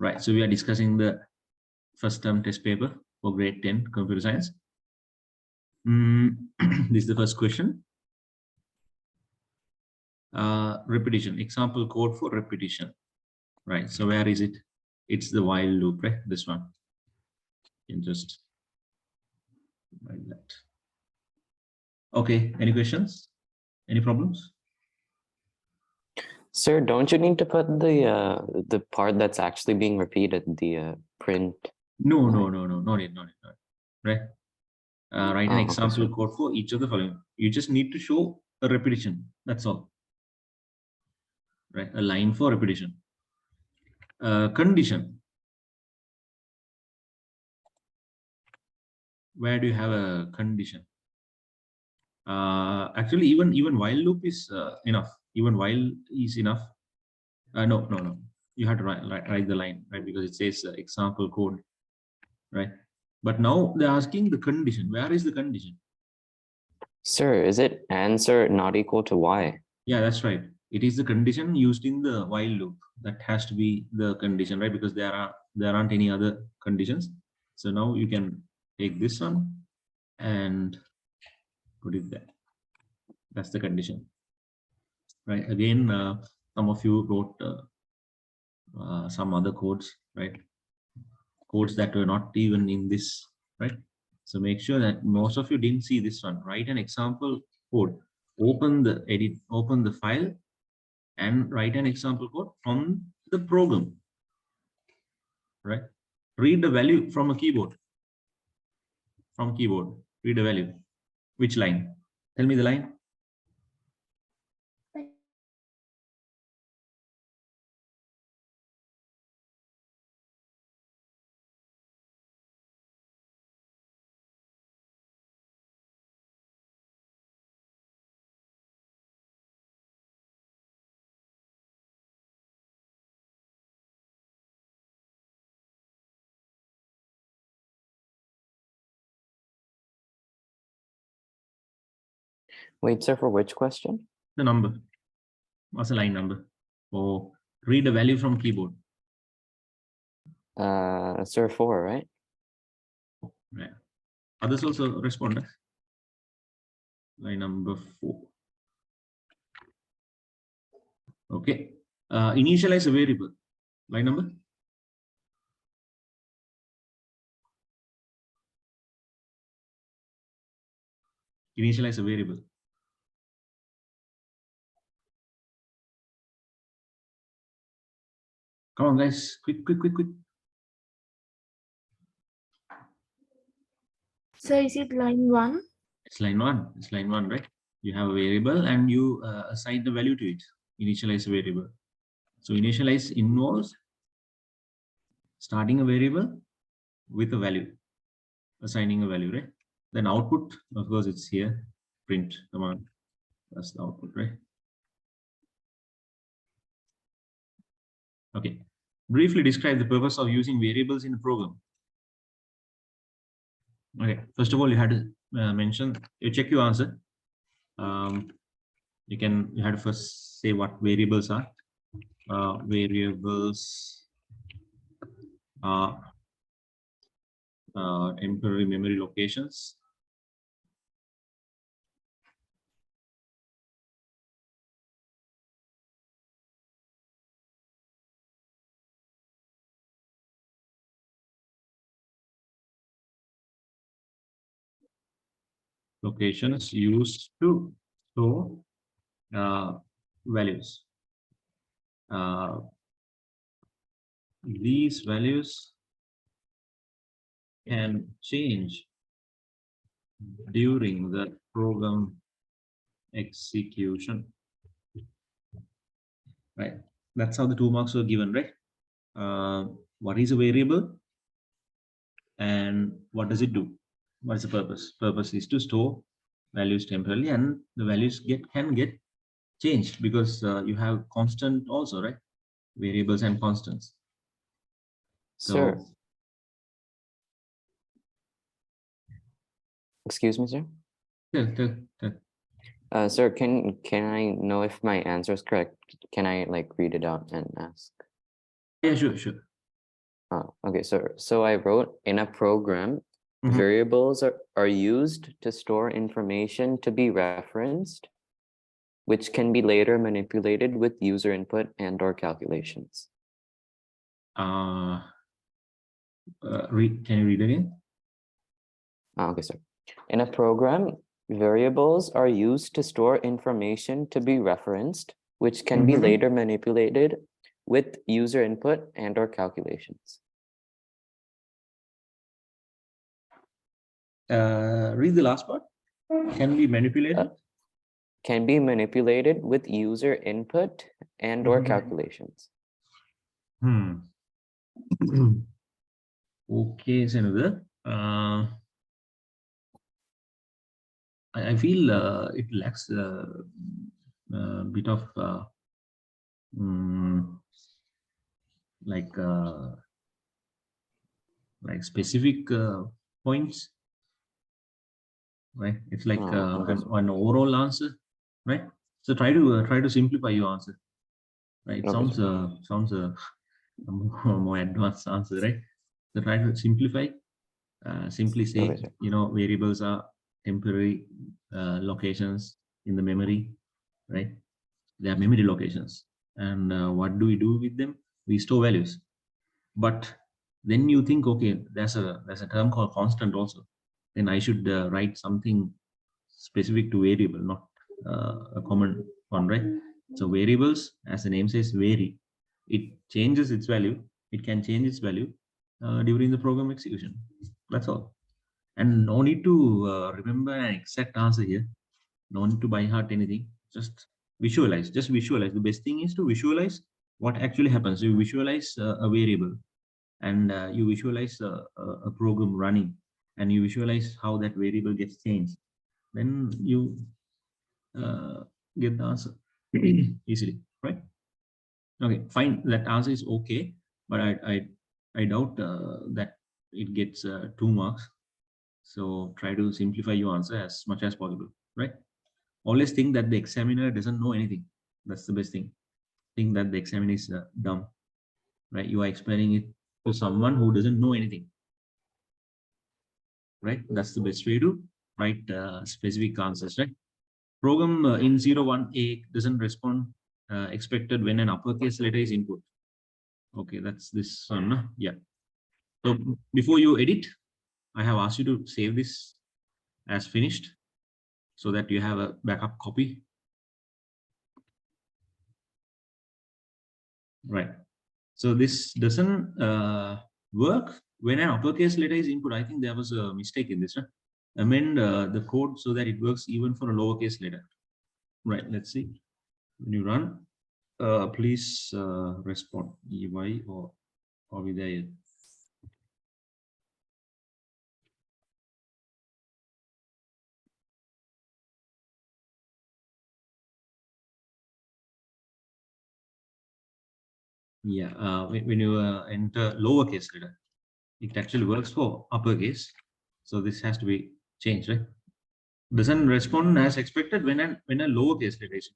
Right, so we are discussing the first term test paper for grade 10 computer science. This is the first question. Repetition, example code for repetition. Right, so where is it? It's the while loop, right? This one. You can just write that. Okay, any questions? Any problems? Sir, don't you need to put the part that's actually being repeated, the print? No need. Right. Write an example okay, code for each of the following. You just need to show a repetition. That's all. Right, a line for repetition. Condition. Where do you have a condition? Actually, even while loop is enough. Even while is enough. No. You have to write the line, right? Because it says example code, right? But now they're asking the condition. Where is the condition? Sir, is it answer not equal to y? Yeah, that's right. It is the condition used in the while loop. That has to be the condition, right? Because there aren't any other conditions. So now you can take this one and put it there. That's the condition, right? Again, some of you wrote some other codes, right? Codes that were not even in this, right? So make sure that most of you didn't see this one. Write an example code. Open the file and write an example code from the program, right? Read the value from a keyboard. From keyboard, read the value. Which line? Tell me the line. Wait, sir, for which question? The number. What's the line number? Or read the value from keyboard. Sir, 4, right? Yeah. Others also respond. Line number 4. Okay. Initialize a variable. Line number. Initialize a variable. Come on, guys. Quick. So is it line 1? It's line 1. It's line 1, right? You have a variable and you assign the value to it. Initialize a variable. So initialize involves starting a variable with a value, assigning a value, right? Then output, of course, it's here. Print command. That's the output, right? Okay. Briefly describe the purpose of using variables in a program. Okay. First of all, you had to mention. You check your answer. You had to first say what variables are. Variables are temporary memory locations. Locations used to store values. These values can change during the program execution. Right. That's how the 2 marks were given, right? What is a variable and what does it do? What is the purpose? Purpose is to store values temporarily, and the values can get changed because you have constant also, right? Variables and constants. Sir. So, Excuse me, sir. Sir, can I know if my answer is correct? Can I like read it out and ask? Yeah, sure. Okay, so I wrote in a program, Mhm. variables are used to store information to be referenced, which can be later manipulated with user input and or calculations. Can you read again? Okay, sir. In a program, variables are used to store information to be referenced, which can be Mhm. later manipulated with user input and or calculations. Read the last part. Can be manipulated. Can be manipulated with user input and or Mhm. calculations. Okay, Senator. I feel it lacks a bit of like specific points, right? It's like Okay, sir. an overall answer, right? So try to simplify your answer, right? It Okay, sounds sir. sounds a more advanced answer, right? So try to simplify. Simply say, Okay, sir. variables are temporary locations in the memory, right? They are memory locations, and what do we do with them? We store values. But then you think, okay, there's a term called constant also. Then I should write something specific to variable, not a common one, right? So variables, as the name says, vary. It changes its value. It can change its value during the program execution. That's all. And no need to remember an exact answer here. No need to by heart anything. Just visualize. Just visualize. The best thing is to visualize what actually happens. You visualize a variable, and you visualize a program running, and you visualize how that variable gets changed. Then you get the answer easily, right? Okay, fine. That answer is okay, but I doubt that it gets 2 marks. So try to simplify your answer as much as possible, right? Always think that the examiner doesn't know anything. That's the best thing. Think that the examiner is dumb, right? You are explaining it to someone who doesn't know anything, right? That's the best way to write specific answers, right? Program in 01A doesn't respond expected when an uppercase letter is input. Okay, that's this one. No? Yeah. So before you edit, I have asked you to save this as finished so that you have a backup copy. Right. So this doesn't work when an uppercase letter is input. I think there was a mistake in this. Right? Amend the code so that it works even for a lowercase letter. Right. Let's see. When you run, please respond EY or with a. Yeah, when you enter lowercase letter, it actually works for uppercase. So this has to be changed, right? Doesn't respond as expected when a lowercase letter is.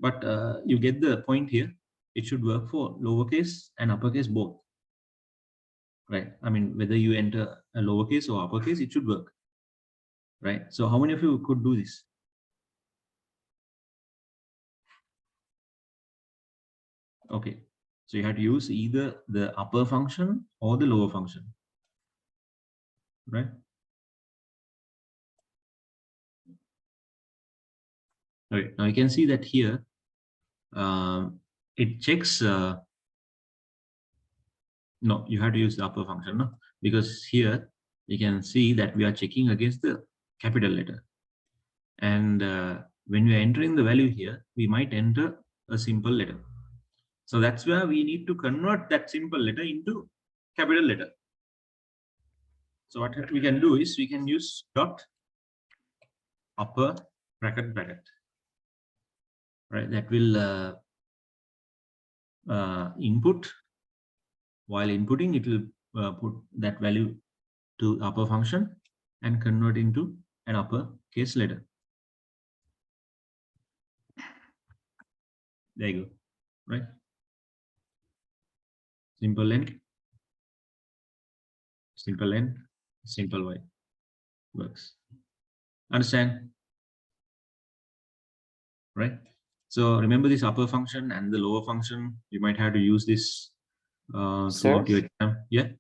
But you get the point here. It should work for lowercase and uppercase both, right? I mean, whether you enter a lowercase or uppercase, it should work, right? So how many of you could do this? Okay, so you have to use either the upper function or the lower function, right? All right, now you can see that here it checks. No, you have to use the upper function, no? Because here you can see that we are checking against the capital letter. And when we are entering the value here, we might enter a simple letter. So that's where we need to convert that simple letter into capital letter. So what we can do is we can use dot upper bracket, right? That will input. While inputting, it will put that value to upper function and convert into an upper case letter. There you go, right? Simple and simple N, simple Y works. Understand? Right? So remember this upper function and the lower function. You might have to use this throughout your exam. Yeah.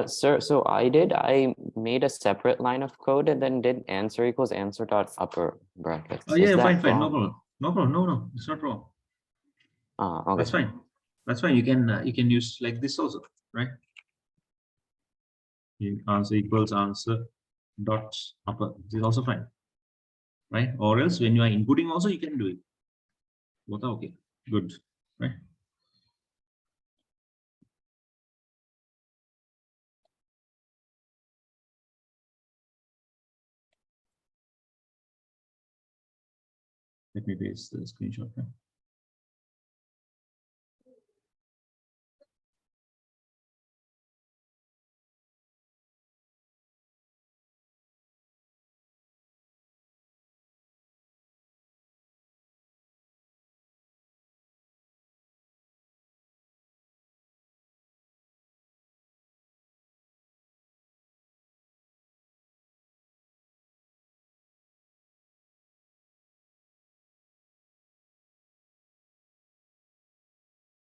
Sir, so I made a separate line of code and then did answer equals answer dot upper brackets. Oh Is yeah, that fine, no wrong? problem, no problem, no, it's not wrong. Okay. That's fine. That's fine. You can use like this also, right? Answer equals answer dot upper. This is also fine, right? Or else when you are inputting also you can do it. Both are okay. Good, right? Let me paste the screenshot. Right?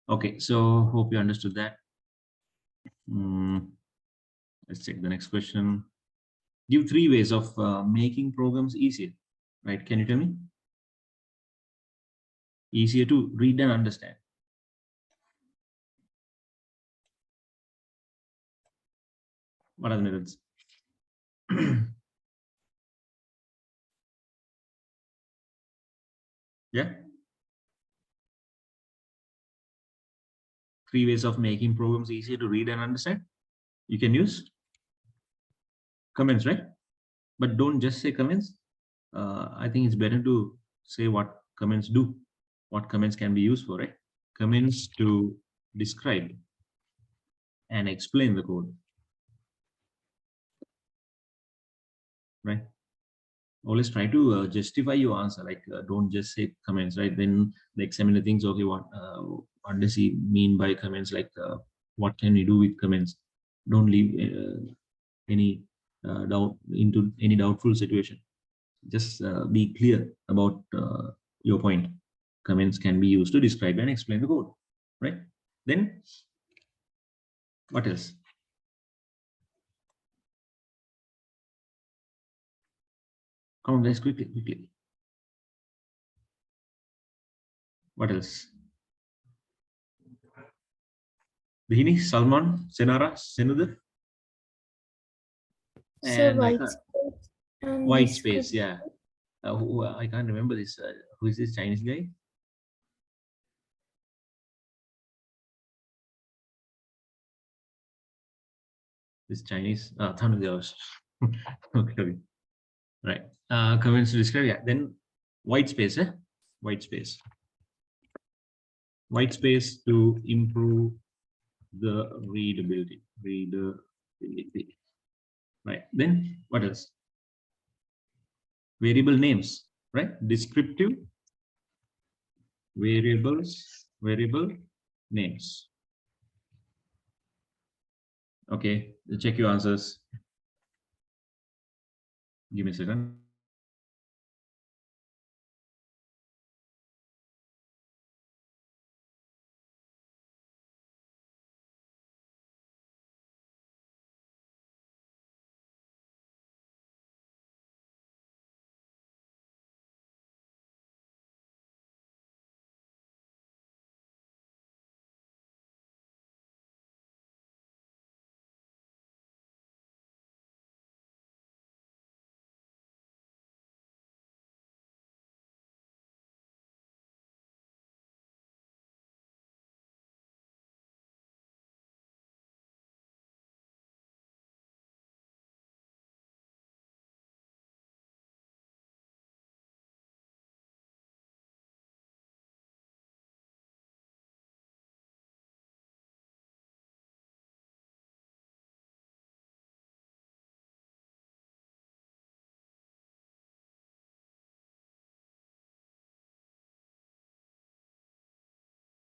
Okay, so hope you understood that. Let's check the next question. Give 3 ways of making programs easier, right? Can you tell me? Easier to read and understand. What are the methods? Yeah. 3 ways of making programs easier to read and understand. You can use comments, right? But don't just say comments. I think it's better to say what comments do, what comments can be used for, right? Comments to describe and explain the code, right? Always try to justify your answer, like don't just say comments, right? Then the examiner thinks, okay, what does he mean by comments? Like what can we do with comments? Don't leave any doubt into any doubtful situation. Just be clear about your point. Comments can be used to describe and explain the code, right? Then what else? Come on guys, quickly. What else? Bihini, Salman, Senara, Senuda, So and white space and white space. description. Yeah. I can't remember this. Who is this Chinese guy? This Chinese. Okay. Right. Comments to describe. Yeah. Then white space. White space. White space to improve the readability. Right. Then what else? Variable names. Right. Descriptive variable names. Okay. Check your answers. Give me a second.